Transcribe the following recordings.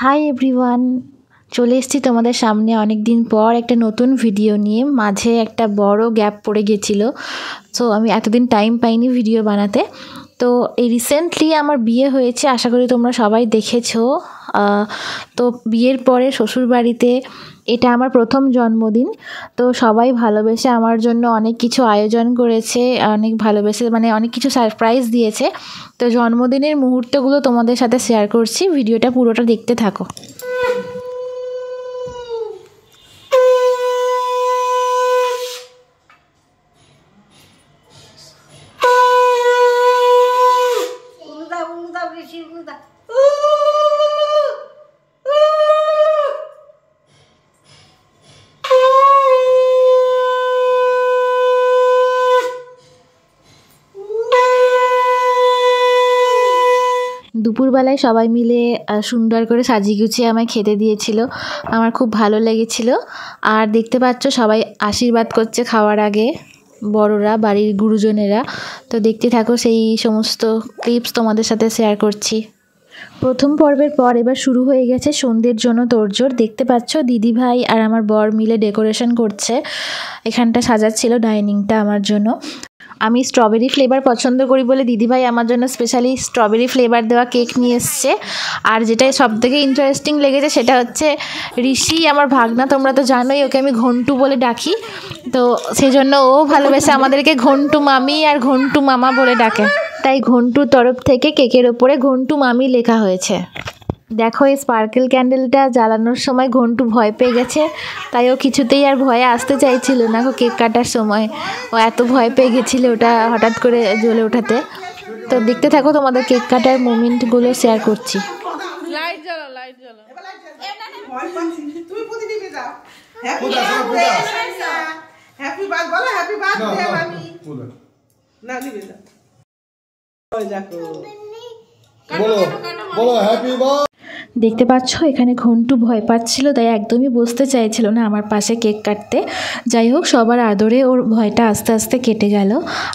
Hi everyone, চলে এসেছি তোমাদের সামনে অনেক দিন পর একটা নতুন ভিডিও নিয়ে। মাঝে একটা বড় গ্যাপ পড়ে গেছিলো, সো আমি এতদিন টাইম পাইনি ভিডিও বানাতে। তো এই রিসেন্টলি আমার বিয়ে হয়েছে, আশা করি তোমরা সবাই দেখেছো। তো বিয়ের পরে শ্বশুরবাড়িতে এটা আমার প্রথম জন্মদিন। তো সবাই ভালোবেসে আমার জন্য অনেক কিছু আয়োজন করেছে, অনেক ভালোবেসে মানে অনেক কিছু সারপ্রাইজ দিয়েছে। তো জন্মদিনের মুহূর্তগুলো তোমাদের সাথে শেয়ার করছি, ভিডিওটা পুরোটা দেখতে থাকো। দুপুরবেলায় সবাই মিলে সুন্দর করে সাজিয়ে গুছিয়ে আমায় খেতে দিয়েছিল, আমার খুব ভালো লেগেছিল। আর দেখতে পাচ্ছ সবাই আশীর্বাদ করছে খাওয়ার আগে, বড়রা, বাড়ির গুরুজনেরা। তো দেখতে থাকো, সেই সমস্ত ক্লিপস তোমাদের সাথে শেয়ার করছি। প্রথম পর্বের পর এবার শুরু হয়ে গেছে সন্ধ্যের জন্য তোড়জোড়। দেখতে পাচ্ছ দিদি ভাই আর আমার বর মিলে ডেকোরেশন করছে, এখানটা সাজাচ্ছিল ডাইনিংটা আমার জন্য। আমি স্ট্রবেরি ফ্লেভার পছন্দ করি বলে দিদিভাই আমার জন্য স্পেশালি স্ট্রবেরি ফ্লেভার দেওয়া কেক নিয়ে এসছে। আর যেটা সবথেকে ইন্টারেস্টিং লেগেছে সেটা হচ্ছে ঋষি, আমার ভাগনা, তোমরা তো জানোই ওকে আমি ঘন্টু বলে ডাকি। তো সেই জন্য ও ভালোবেসে আমাদেরকে ঘন্টু মামি আর ঘন্টু মামা বলে ডাকে, তাই ঘন্টুর তরফ থেকে কেকের ওপরে ঘন্টু মামি লেখা হয়েছে। দেখো, এই স্পার্কেল ক্যান্ডেলটা জ্বালানোর সময় ঘন্টু ভয় পেয়ে গেছে, তাই ও কিছুতেই আর ভয়ে আসতে চাইছিল না কেক কাটার সময়। ও এত ভয় পেয়ে গেছিলো ওটা হঠাৎ করে জ্বলে ওঠাতে। তো দেখতে থাকো, তোমাদের কেক কাটার মোমেন্টগুলো শেয়ার করছি। দেখতে পাচ্ছ এখানে ঘন্টু ভয় পাচ্ছিল, তাই একদমই বসতে চাইছিল না আমার পাশে কেক কাটতে। যাই হোক, সবার আদরে ওর ভয়টা আস্তে আস্তে কেটে গেল।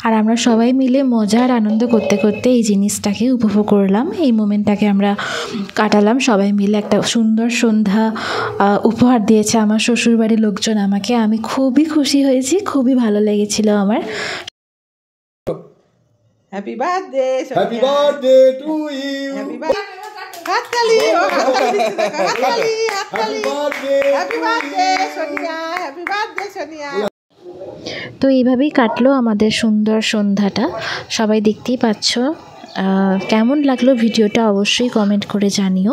আর আমরা সবাই মিলে মজা আর আনন্দ করতে করতে এই জিনিসটাকে উপভোগ করলাম, এই মোমেন্টটাকে আমরা কাটালাম সবাই মিলে। একটা সুন্দর সন্ধ্যা উপহার দিয়েছে আমার শ্বশুরবাড়ির লোকজন আমাকে, আমি খুবই খুশি হয়েছি, খুবই ভালো লেগেছিল আমার। Happy birthday, happy birthday to you. হাততালি, হাততালি, হাততালি। Happy birthday Sonia, happy birthday Sonia. তো এইভাবেই কাটলো আমাদের সুন্দর সন্ধ্যাটা, সবাই দেখতেই পাচ্ছ। কেমন লাগলো ভিডিওটা অবশ্যই কমেন্ট করে জানিও।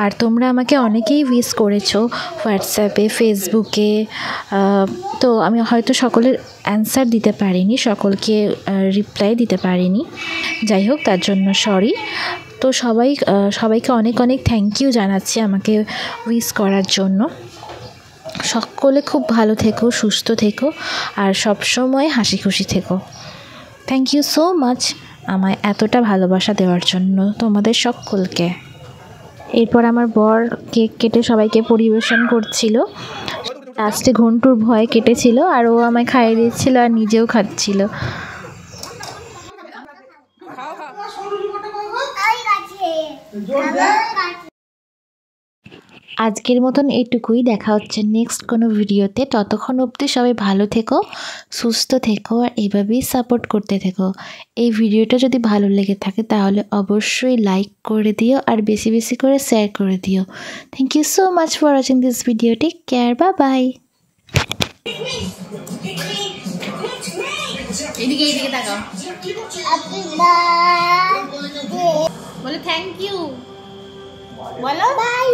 আর তোমরা আমাকে অনেকেই উইশ করেছো হোয়াটসঅ্যাপে, ফেসবুকে। তো আমি হয়তো সকলের অ্যান্সার দিতে পারিনি, সকলকে রিপ্লাই দিতে পারিনি। যাই হোক, তার জন্য সরি। তো সবাইকে অনেক অনেক থ্যাংক ইউ জানাচ্ছি আমাকে উইশ করার জন্য। সকলে খুব ভালো থেকো, সুস্থ থেকো, আর সবসময় হাসি খুশি থেকো। থ্যাংক ইউ সো মাচ আমায় এতটা ভালোবাসা দেওয়ার জন্য তোমাদের সকলকে। এরপর আমার বর কেক কেটে সবাইকে পরিবেশন করছিল। লাস্টে ঘন্টুর ভয় কেটেছিল আর ও আমায় খাইয়ে দিচ্ছিল আর নিজেও খাচ্ছিল। আজকের মতন এইটুকুই, দেখা হচ্ছে নেক্সট কোনো ভিডিওতে। ততক্ষণ অবধি সবাই ভালো থেকো, সুস্থ থেকো, আর এইভাবেই সাপোর্ট করতে থেকো। এই ভিডিওটা যদি ভালো লেগে থাকে তাহলে অবশ্যই লাইক করে দিও আর বেশি বেশি করে শেয়ার করে দিও। Thank you so much for watching this video. Take care, bye bye. এদিকে তাকাও, বলে থ্যাংক ইউ, বলো বাই।